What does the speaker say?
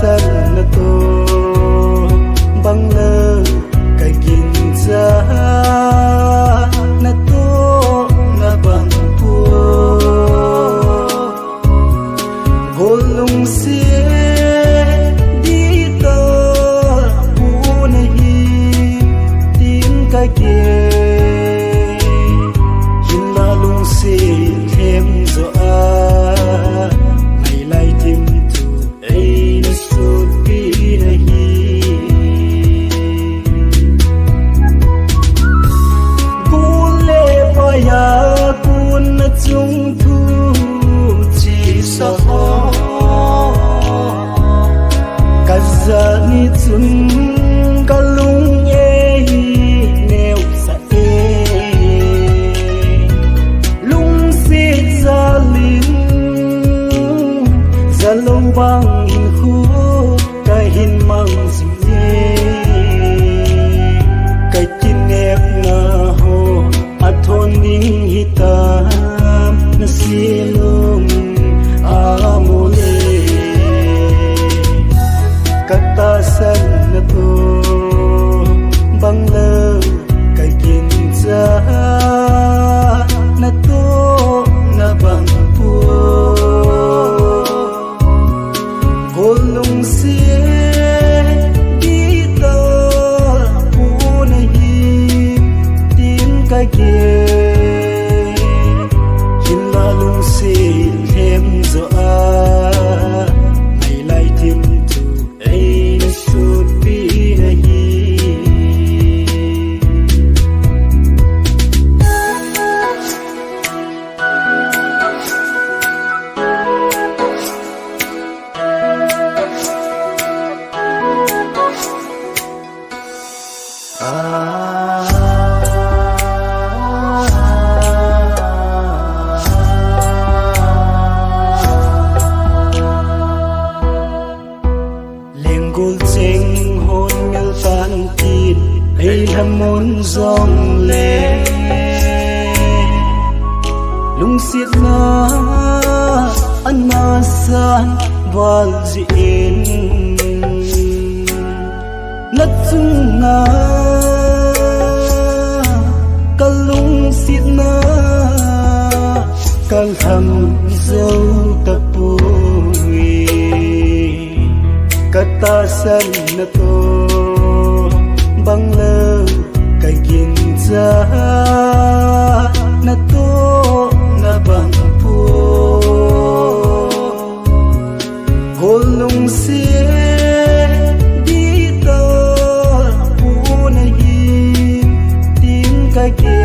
san na to bangla kaginza na to na bangpo golong siya dito punahi tin kage hinlalong si hem zo a may lai tim tu ay nasud pinahi gule paya kun na chung tu chi sa ho kazani chun kalung e neu sa e lung si zalin zalong bang in khu kahin mang zine kai kinep na ho athon ning hitam na silong amole katasan na to bangla kaginza na to na bangpo golong siya dito punahi tin kage hinlalong si hem zo a may lai tim tu ay nasud pinahi Lenggul cheng hôn ngel tan tin ay hamon zong le lung siết na an ma san wal ji in nat chung na kalung siết na kal ham zau ta pui katasan na to bangla kaginza na to na bangpo golong siya dito punahi tin kage